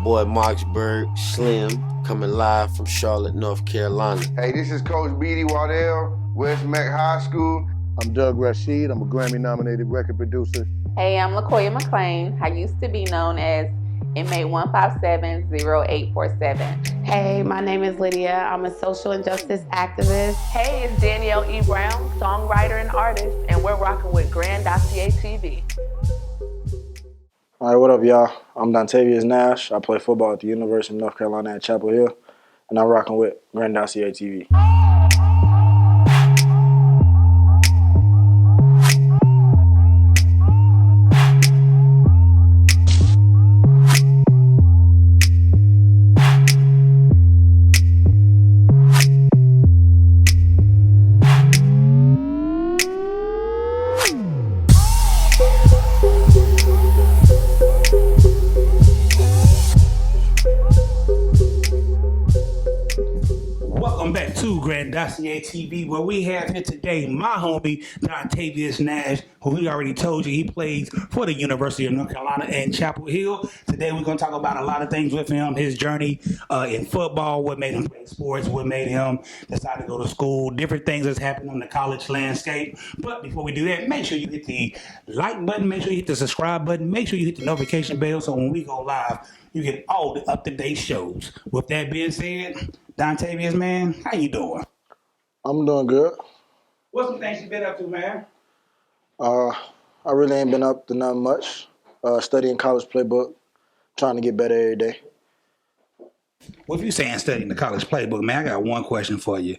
boy Marksburg, Slim, coming live from Charlotte, North Carolina. Hey, this is Coach Beatty Waddell, West Mac High School. I'm Doug Rashid. I'm a Grammy-nominated record producer. Hey, I'm LaKoya McClain. I used to be known as inmate 1570847. Hey, my name is Lydia. I'm a social injustice activist. Hey, it's Danielle E. Brown, songwriter and artist, and we're rocking with Grandosiá Tv. All right, what up, y'all? I'm Dontavius Nash. I play football at the University of North Carolina at Chapel Hill, and I'm rocking with Grandosiá TV. Welcome back to Grandosiá TV, where we have here today my homie Dontavius Nash, who we already told you he plays for the University of North Carolina and Chapel Hill. Today we're going to talk about a lot of things with him, his journey in football, what made him play sports, what made him decide to go to school, different things that's happened on the college landscape. But before we do that, make sure you hit the like button, make sure you hit the subscribe button, make sure you hit the notification bell so when we go live, you get all the up-to-date shows. With that being said, Dontavius, man, how you doing? I'm doing good. What's some things you been up to, man? I really ain't been up to nothing much. Studying college playbook, trying to get better every day. Well, if you're saying studying the college playbook, man, I got one question for you.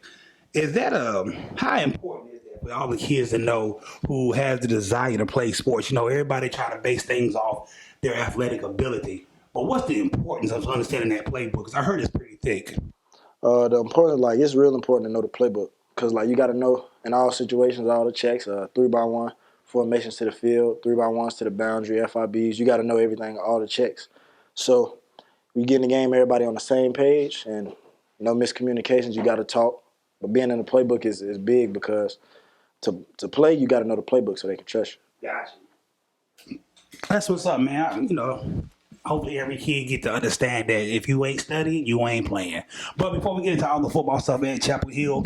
Is that how important is that for all the kids to know who has the desire to play sports? You know, everybody try to base things off their athletic ability. But what's the importance of understanding that playbook? Because I heard it's pretty thick. The important, it's real important to know the playbook because, you got to know in all situations, all the checks, 3x1 formations to the field, 3x1s to the boundary, FIBs. You got to know everything, all the checks. So we get in the game, everybody on the same page, and no miscommunications. You got to talk. But being in the playbook is big because to play, you got to know the playbook so they can trust you. Gotcha. That's what's up, man. Hopefully every kid get to understand that if you ain't studying, you ain't playing. But before we get into all the football stuff at Chapel Hill,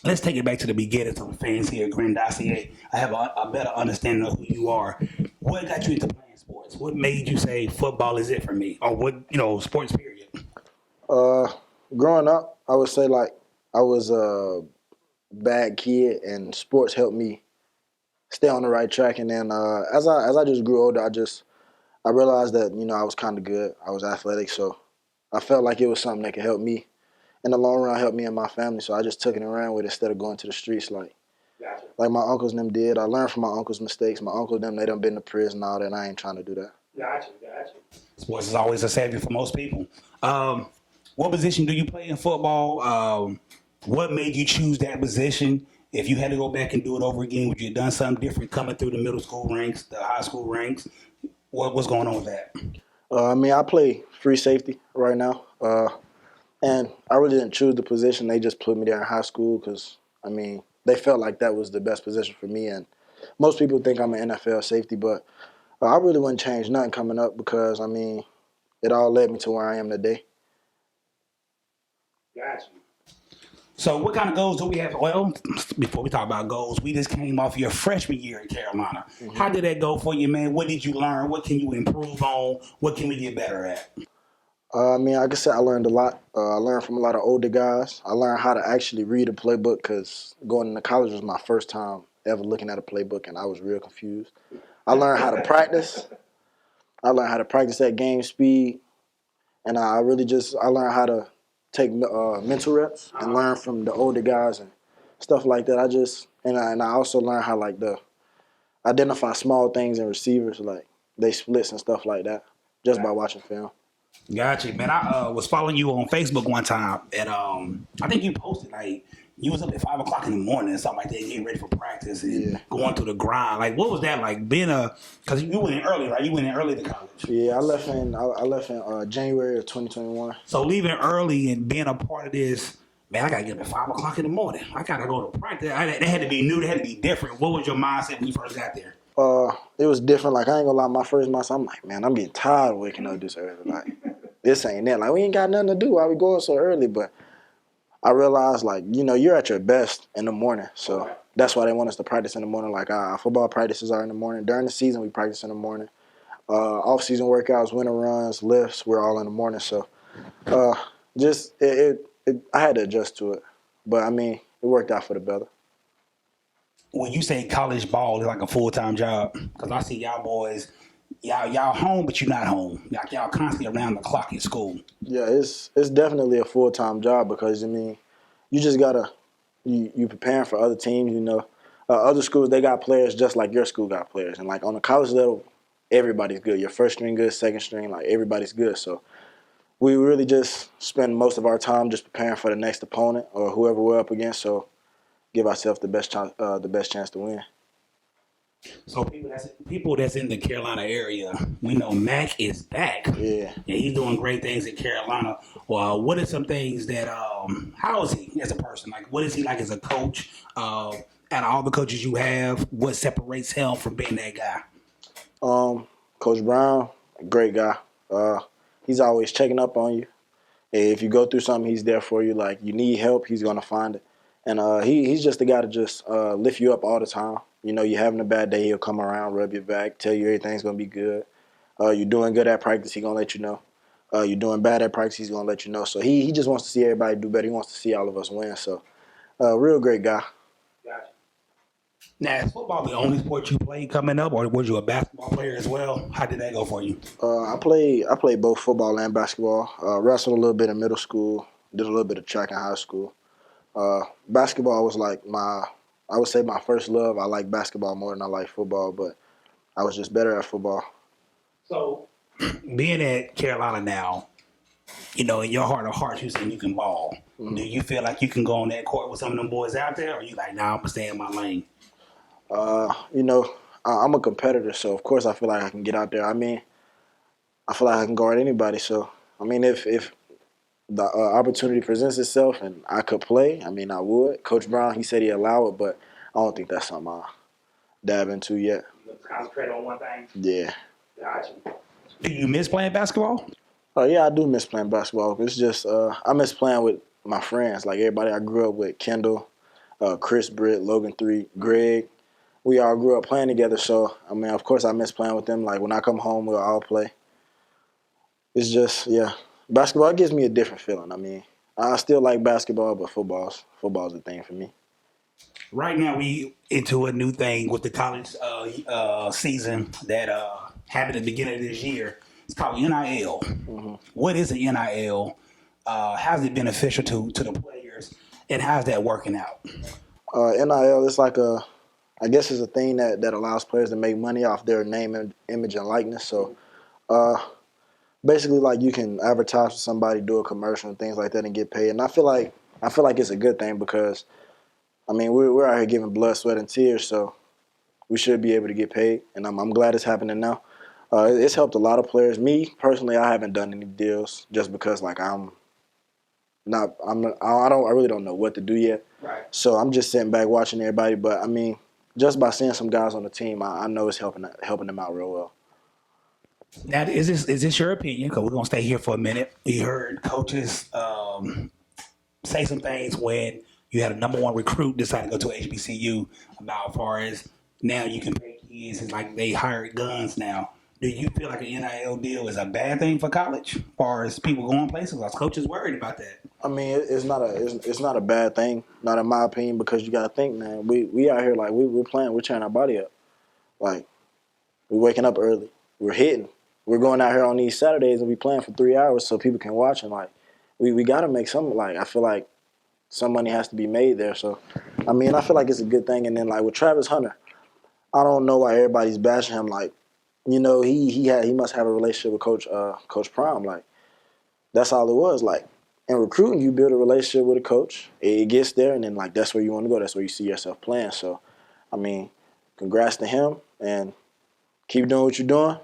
let's take it back to the beginning so the fans here at Grandosiá I have a better understanding of who you are. What got you into playing sports? What made you say football is it for me? Or what, sports period? Growing up, I would say I was a bad kid and sports helped me stay on the right track. And then as I just grew older, I realized that, I was kind of good. I was athletic, so I felt like it was something that could help me. In the long run, help me and my family, so I just took it and ran with it instead of going to the streets like my uncles and them did. I learned from my uncles' mistakes. My uncles and them, they done been to prison and all that, and I ain't trying to do that. Gotcha. Sports is always a savior for most people. What position do you play in football? What made you choose that position? If you had to go back and do it over again, would you have done something different coming through the middle school ranks, the high school ranks? What's going on with that? I play free safety right now, and I really didn't choose the position. They just put me there in high school because, they felt like that was the best position for me. And most people think I'm an NFL safety, but I really wouldn't change nothing coming up because, it all led me to where I am today. Gotcha. So what kind of goals do we have? Well, before we talk about goals, we just came off your freshman year in Carolina. Mm-hmm. How did that go for you, man? What did you learn? What can you improve on? What can we get better at? Like I said, I learned a lot. I learned from a lot of older guys. I learned how to actually read a playbook because going into college was my first time ever looking at a playbook, and I was real confused. I learned how to practice. I learned how to practice at game speed, and I learned how to take mental reps and learn from the older guys and stuff like that. I also learned how to identify small things in receivers, like they splits and stuff like that, just by watching film. Gotcha, man. I was following you on Facebook one time, and I think you posted you was up at 5 o'clock in the morning or something like that, getting ready for practice and going through the grind. What was that like? Because you went in early, right? You went in early to college. Yeah, I left in January of 2021. So leaving early and being a part of this, man, I gotta get up at 5 o'clock in the morning. I gotta go to practice. That had to be new. That had to be different. What was your mindset when you first got there? It was different. I ain't gonna lie. My first month, I'm like, man, I'm getting tired of waking up this early. this ain't it. Like, we ain't got nothing to do. Why we going so early? But I realized, like, you know, you're at your best in the morning. So that's why they want us to practice in the morning. Like, our football practices are in the morning. During the season, we practice in the morning. Off-season workouts, winter runs, lifts, we're all in the morning. So I had to adjust to it. But, I mean, it worked out for the better. When you say college ball is like a full-time job, because I see y'all boys, y'all home, but you're not home. Like y'all constantly around the clock at school. Yeah, it's definitely a full-time job because, I mean, you just got to you preparing for other teams, you know. Other schools, they got players just like your school got players. And, like, on the college level, everybody's good. Your first string good, second string, like, everybody's good. So we really just spend most of our time just preparing for the next opponent or whoever we're up against. So give ourselves the best chance to win. So people that's in the Carolina area, we know Mac is back. Yeah. And he's doing great things in Carolina. Well, what are some things that how is he as a person? Like, what is he like as a coach? Out of all the coaches you have, what separates him from being that guy? Coach Brown, great guy. He's always checking up on you. If you go through something, he's there for you. Like, you need help, he's gonna find it. And he's just the guy to just lift you up all the time. You know, you're having a bad day, he'll come around, rub your back, tell you everything's gonna be good. You're doing good at practice, he's gonna let you know. You're doing bad at practice, he's gonna let you know. So he just wants to see everybody do better. He wants to see all of us win. So, real great guy. Gotcha. Now, is football the only sport you played coming up, or was you a basketball player as well? How did that go for you? I played both football and basketball. Wrestled a little bit in middle school. Did a little bit of track in high school. Basketball was like I would say my first love. I like basketball more than I like football, but I was just better at football. So, being at Carolina now, you know, in your heart of hearts, you say you can ball. Mm-hmm. Do you feel like you can go on that court with some of them boys out there, or are you like, nah, I'm going to stay in my lane? You know, I'm a competitor, so of course I feel like I can get out there. I mean, I feel like I can guard anybody. So, I mean, if the opportunity presents itself and I could play, I mean, I would. Coach Brown, he said he'd allow it, but I don't think that's something I'll dab into yet. You concentrate on one thing? Yeah. Gotcha. Do you miss playing basketball? Yeah, I do miss playing basketball. It's just I miss playing with my friends, like everybody I grew up with, Kendall, Chris, Britt, Logan 3, Greg. We all grew up playing together, so, I mean, of course I miss playing with them. Like, when I come home, we'll all play. It's just, yeah. Basketball gives me a different feeling. I mean, I still like basketball, but football's the thing for me. Right now, we into a new thing with the college season that happened at the beginning of this year. It's called NIL. Mm-hmm. What is the NIL? How's it beneficial to the players, and how's that working out? NIL is like I guess it's a thing that allows players to make money off their name, and image, and likeness. So, basically, like, you can advertise for somebody, do a commercial and things like that, and get paid. And I feel like it's a good thing because, I mean, we're out here giving blood, sweat, and tears, so we should be able to get paid. And I'm glad it's happening now. It's helped a lot of players. Me personally, I haven't done any deals just because, like, I really don't know what to do yet. Right. So I'm just sitting back watching everybody. But I mean, just by seeing some guys on the team, I know it's helping them out real well. Now, is this your opinion? Because we're gonna stay here for a minute. We heard coaches say some things when you had a number one recruit decide to go to HBCU about as far as now you can pay kids. It's like they hired guns now. Do you feel like an NIL deal is a bad thing for college, as far as people going places? Are coaches worried about that? I mean, it's not a bad thing, not in my opinion, because you got to think, man. We out here like we're playing, we're tearing our body up. Like, we're waking up early, we're hitting, we're going out here on these Saturdays and we playing for 3 hours so people can watch, and like we got to make some, like, I feel like some money has to be made there. So, I mean, I feel like it's a good thing. And then, like, with Travis Hunter, I don't know why everybody's bashing him. Like, you know, he must have a relationship with Coach Prime. Like, that's all it was. Like, in recruiting, you build a relationship with a coach. It gets there, and then, like, that's where you want to go. That's where you see yourself playing. So, I mean, congrats to him, and keep doing what you're doing.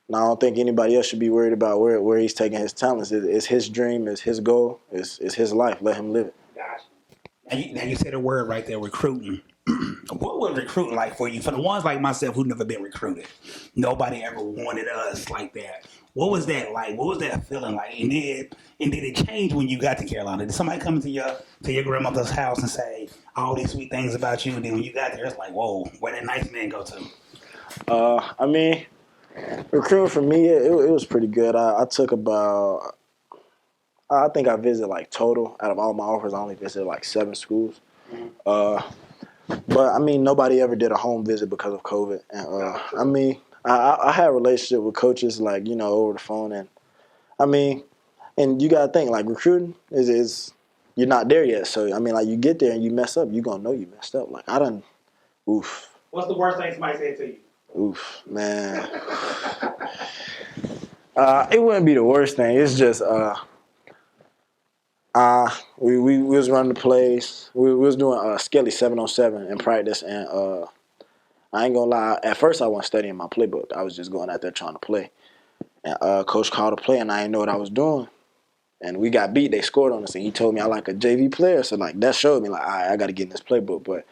And I don't think anybody else should be worried about where he's taking his talents. It's his dream, it's his goal, it's his life. Let him live it. Gotcha. Now you said a word right there, recruiting. what was recruiting like for you? For the ones like myself who never been recruited, nobody ever wanted us like that. What was that like? What was that feeling like? And did it change when you got to Carolina? Did somebody come to your grandmother's house and say all these sweet things about you? And then when you got there, it's like, whoa, where did that nice man go to? I mean, recruiting for me, it was pretty good. I took about, I think I visited like total out of all my offers, I only visited like 7 schools. But I mean, nobody ever did a home visit because of COVID. And I mean, I had a relationship with coaches like, you know, over the phone. And I mean, and you got to think like recruiting is you're not there yet. So, I mean, like you get there and you mess up, you're going to know you messed up. Like I done, oof. What's the worst thing somebody said to you? Oof, man. It wouldn't be the worst thing. It's just we was running the plays. We was doing Skelly 7-on-7 in practice, and I ain't gonna lie. At first, I wasn't studying my playbook. I was just going out there trying to play. And coach called a play, and I didn't know what I was doing. And we got beat. They scored on us, and he told me I like a JV player. So like that showed me like I got to get in this playbook. But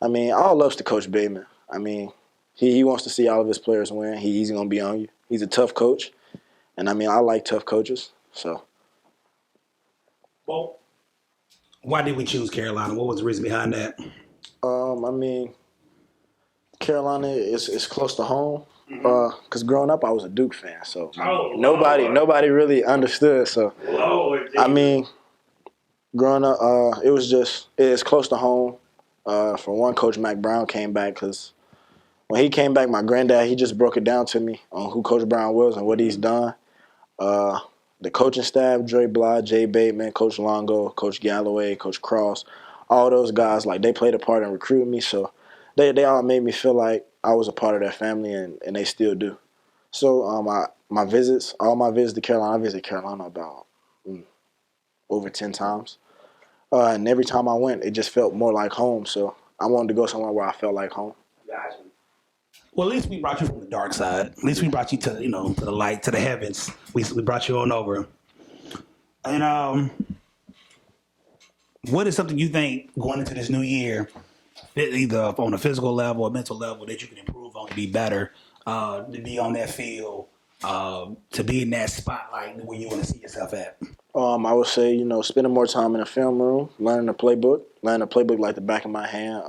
I mean, all loves to Coach Bateman. I mean. He wants to see all of his players win. He's going to be on you. He's a tough coach. And, I mean, I like tough coaches. So. Well, why did we choose Carolina? What was the reason behind that? I mean, Carolina is close to home. Because growing up, I was a Duke fan. So nobody really understood. So, I mean, growing up, it's close to home. For one, Coach Mac Brown came back because when he came back, my granddad, he just broke it down to me on who Coach Brown was and what he's done. The coaching staff, Dre Bly, Jay Bateman, Coach Longo, Coach Galloway, Coach Cross, all those guys, like they played a part in recruiting me. So they all made me feel like I was a part of their family, and they still do. So all my visits to Carolina, I visited Carolina about over 10 times. And every time I went, it just felt more like home. So I wanted to go somewhere where I felt like home. Gotcha. Well, at least we brought you from the dark side. At least we brought you to to the light, to the heavens. We brought you on over. And what is something you think going into this new year, either on a physical level or mental level, that you can improve on to be better, to be on that field, to be in that spotlight where you want to see yourself at? I would say, spending more time in the film room, learning the playbook like the back of my hand,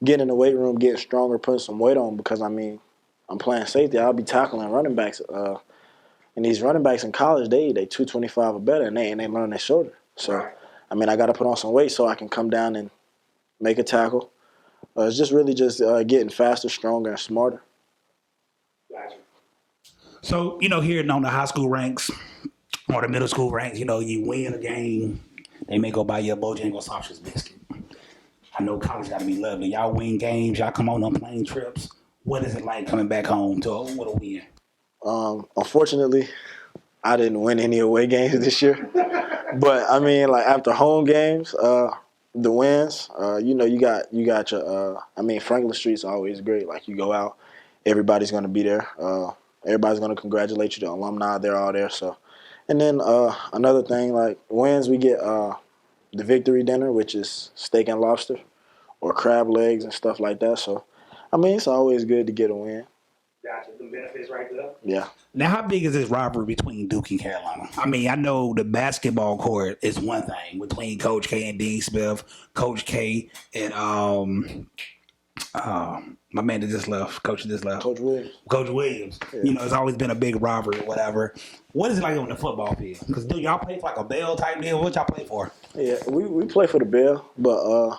getting in the weight room, getting stronger, putting some weight on because, I mean, I'm playing safety. I'll be tackling running backs. And these running backs in college, they 225 or better, and they learn their shoulder. So, I mean, I got to put on some weight so I can come down and make a tackle. It's just really getting faster, stronger, and smarter. Gotcha. So, here on the high school ranks or the middle school ranks, you win a game, they may go buy you a Bojangles sausage biscuit. I know college got to be lovely. Y'all win games. Y'all come on plane trips. What is it like coming back home to with a win? Unfortunately, I didn't win any away games this year. But, I mean, like, after home games, the wins, you got your, Franklin Street's always great. Like, you go out, everybody's going to be there. Everybody's going to congratulate you. The alumni, they're all there. So, and then another thing, like, wins, we get the victory dinner, which is steak and lobster or crab legs and stuff like that. So, I mean, it's always good to get a win. Gotcha. The benefits right there. Yeah. Now, how big is this rivalry between Duke and Carolina? I mean, I know the basketball court is one thing between Coach K and Dean Smith, Coach K and my man that just left, Coach just left. Coach Williams. Coach Williams. Yeah. It's always been a big rivalry or whatever. What is it like on the football field? Because do y'all play for like a bell type deal? What y'all play for? Yeah, we play for the bell, but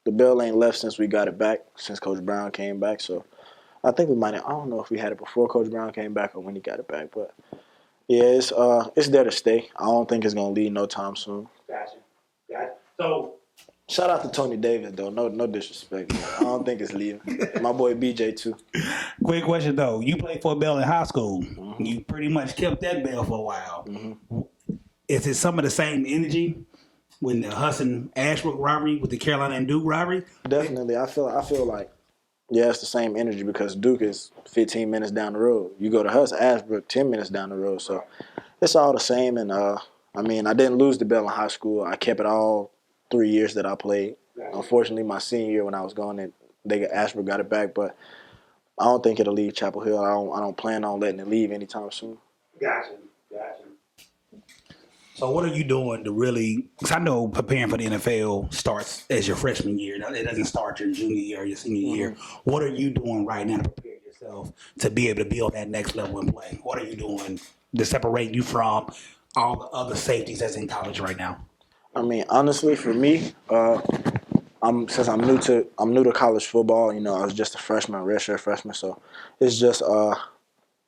the bell ain't left since we got it back, since Coach Brown came back. So I think we might have, I don't know if we had it before Coach Brown came back or when he got it back. But, yeah, it's there to stay. I don't think it's going to leave no time soon. Gotcha. So, shout out to Tony Davis, though. No disrespect. I don't think it's leaving. My boy BJ, too. Quick question, though. You played for a bell in high school. Mm-hmm. You pretty much kept that bell for a while. Mm-hmm. Is it some of the same energy when the Hudson-Ashbrook rivalry with the Carolina and Duke rivalry? Definitely. I feel like, yeah, it's the same energy because Duke is 15 minutes down the road. You go to Hudson-Ashbrook 10 minutes down the road. So it's all the same. And, I didn't lose the bell in high school. I kept it all 3 years that I played. Unfortunately, my senior year when I was going, Ashford got it back, but I don't think it'll leave Chapel Hill. I don't plan on letting it leave anytime soon. Gotcha. So what are you doing to really, because I know preparing for the NFL starts as your freshman year. It doesn't start your junior year or your senior year. What are you doing right now to prepare yourself to be able to be on that next level and play? What are you doing to separate you from all the other safeties that's in college right now? I mean, honestly, for me, I'm new to college football. You know, I was just a freshman, redshirt freshman, so it's just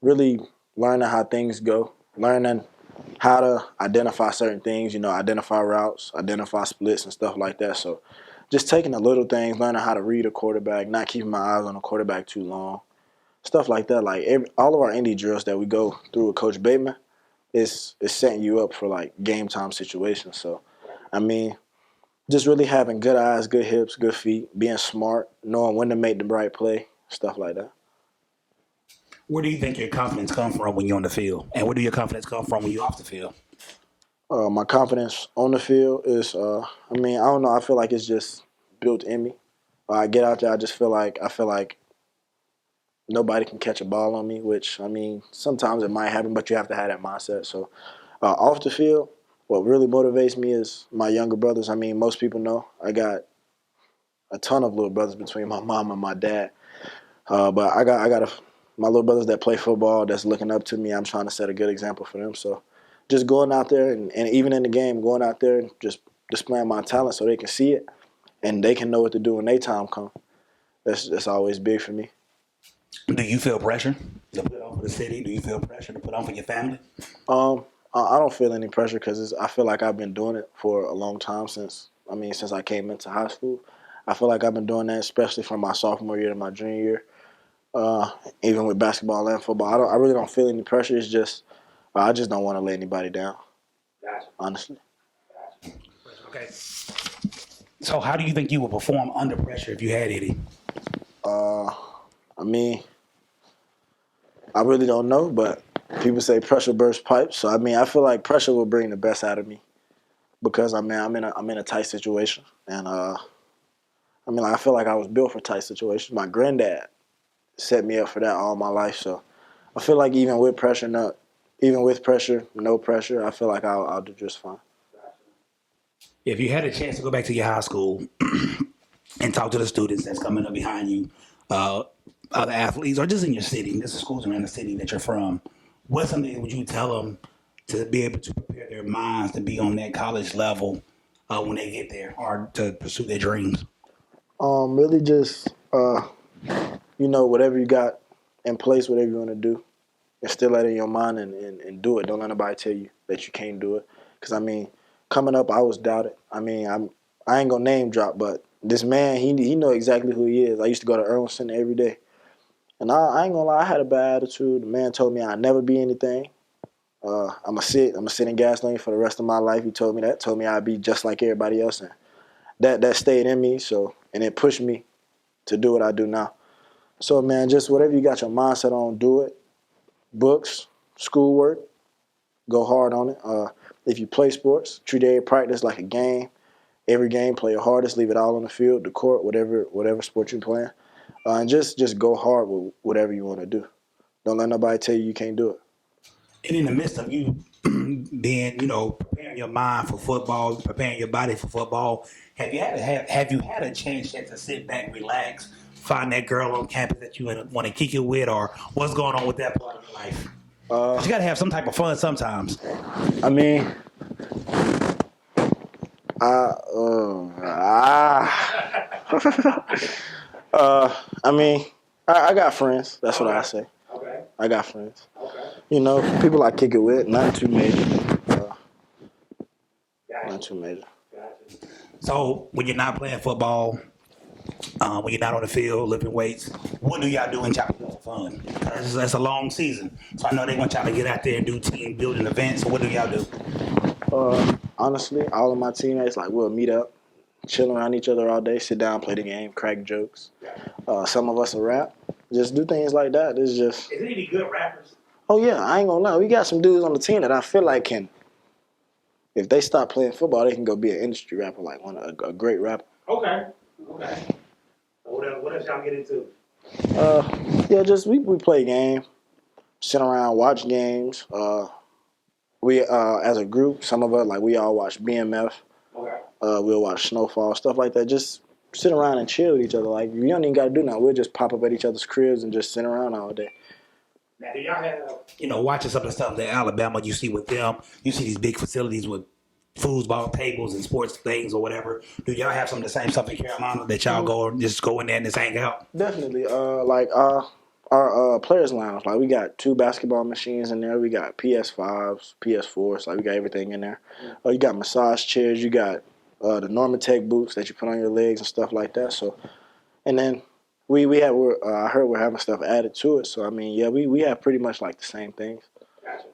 really learning how things go, learning how to identify certain things. You know, identify routes, identify splits, and stuff like that. So, just taking the little things, learning how to read a quarterback, not keeping my eyes on the quarterback too long, stuff like that. Like all of our indie drills that we go through with Coach Bateman is setting you up for like game time situations. So, I mean, just really having good eyes, good hips, good feet, being smart, knowing when to make the right play, stuff like that. Where do you think your confidence comes from when you're on the field? And where do your confidence come from when you're off the field? My confidence on the field is, I don't know. I feel like it's just built in me. I get out there, I feel like nobody can catch a ball on me, which, I mean, sometimes it might happen, but you have to have that mindset. So off the field, what really motivates me is my younger brothers. I mean, most people know I got a ton of little brothers between my mom and my dad. But I got my little brothers that play football that's looking up to me. I'm trying to set a good example for them. So just going out there and even in the game, going out there and just displaying my talent so they can see it and they can know what to do when their time comes. That's always big for me. Do you feel pressure to put on for the city? Do you feel pressure to put on for your family? I don't feel any pressure because I feel like I've been doing it for a long time since I came into high school. I feel like I've been doing that, especially from my sophomore year to my junior year. Even with basketball and football, I really don't feel any pressure. It's just I just don't want to let anybody down. Gotcha. Honestly. Gotcha. Okay. So how do you think you would perform under pressure if you had any? I mean, I really don't know, but people say pressure bursts pipes. So I feel like pressure will bring the best out of me because I'm in a tight situation, and I feel like I was built for tight situations. My granddad set me up for that all my life, so I feel like even with pressure, no pressure, I feel like I'll do just fine. If you had a chance to go back to your high school and talk to the students that's coming up behind you, other athletes, or just in your city, this is schools around the city that you're from, what something would you tell them to be able to prepare their minds to be on that college level when they get there or to pursue their dreams? Really just, whatever you got in place, whatever you want to do, instill that in your mind and do it. Don't let nobody tell you that you can't do it. Because, coming up, I was doubted. I ain't going to name drop, but this man, he know exactly who he is. I used to go to Irwin Center every day. And I ain't going to lie, I had a bad attitude. The man told me I'd never be anything. I'm a sit in gas lane for the rest of my life. He told me that. Told me I'd be just like everybody else. And that stayed in me, and it pushed me to do what I do now. So, man, just whatever you got your mindset on, do it. Books, schoolwork, go hard on it. If you play sports, treat every practice like a game. Every game, play your hardest, leave it all on the field, the court, whatever sport you're playing. And just go hard with whatever you want to do. Don't let nobody tell you can't do it. And in the midst of you being, preparing your mind for football, preparing your body for football, have you had a chance yet to sit back, relax, find that girl on campus that you want to kick it with, or what's going on with that part of your life? You got to have some type of fun sometimes. I got friends. That's what I say. Okay. I got friends. Okay. People I kick it with, nothing too major. Nothing too major. So when you're not playing football, when you're not on the field lifting weights, what do y'all do in Chapel Hill for fun? That's a long season, so I know they want y'all to get out there and do team building events. So what do y'all do? Honestly, all of my teammates, we'll meet up, chill around each other all day, sit down, play the game, crack jokes. Some of us will rap. Just do things like that. Is there any good rappers? Oh, yeah, I ain't gonna lie. We got some dudes on the team that I feel like if they stop playing football, they can go be an industry rapper, a great rapper. Okay. What else y'all get into? Yeah, just we play games, sit around, watch games. We as a group, some of us like we all watch BMF. Okay. We'll watch Snowfall, stuff like that. Just sit around and chill with each other. Like you don't even got to do nothing. We'll just pop up at each other's cribs and just sit around all day. Now, do y'all have, watching some of the stuff that Alabama you see with them, you see these big facilities with foosball tables and sports things or whatever. Do y'all have some of the same stuff in Carolina that y'all go in there and just hang out? Definitely. Like our players lounge. Like we got 2 basketball machines in there. We got PS5s, PS4s. Like we got everything in there. You got massage chairs. You got the Normatec boots that you put on your legs and stuff like that. So, and then we have. I heard we're having stuff added to it. So I mean, yeah, we have pretty much like the same things. Gotcha.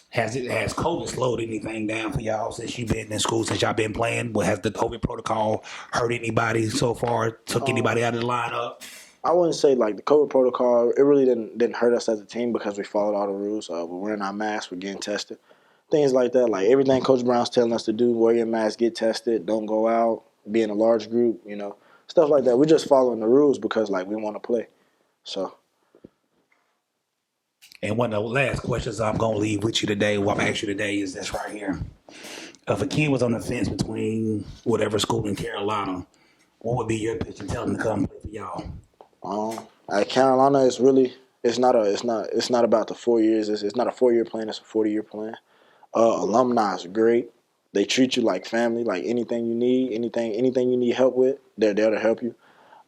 Has COVID slowed anything down for y'all since you've been in school, since y'all been playing? Has the COVID protocol hurt anybody so far? Took anybody out of the lineup? I wouldn't say like the COVID protocol. It really didn't hurt us as a team because we followed all the rules. We're wearing our masks. We're getting tested. Things like that. Like everything Coach Brown's telling us to do: wear your mask, get tested, don't go out, be in a large group. Stuff like that. We're just following the rules because like we want to play. So. And one of the last questions I'm going to leave with you today, what I'm going to ask you today is this right here. If a kid was on the fence between whatever school in Carolina, what would be your pitch to tell them to come play for y'all? At Carolina, it's not about the 4 years. It's not a 4-year plan. It's a 40-year plan. Alumni is great. They treat you like family. Like anything you need, anything you need help with, they're there to help you.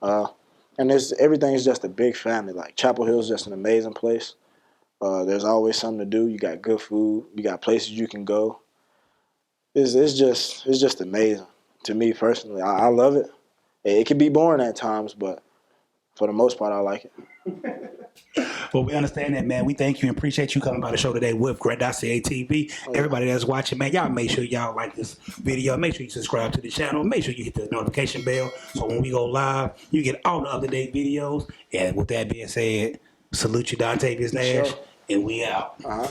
And everything's just a big family. Like Chapel Hill is just an amazing place. There's always something to do. You got good food. You got places you can go. It's just amazing to me personally. I love it. It can be boring at times, but for the most part, I like it. Well, we understand that, man. We thank you and appreciate you coming by the show today with Grandosiá TV. Everybody that's watching, man, y'all make sure y'all like this video. Make sure you subscribe to the channel. Make sure you hit the notification bell so when we go live, you get all the up-to-date videos. And with that being said, salute you, Dontavius Nash, Sure. and we out. Uh-huh.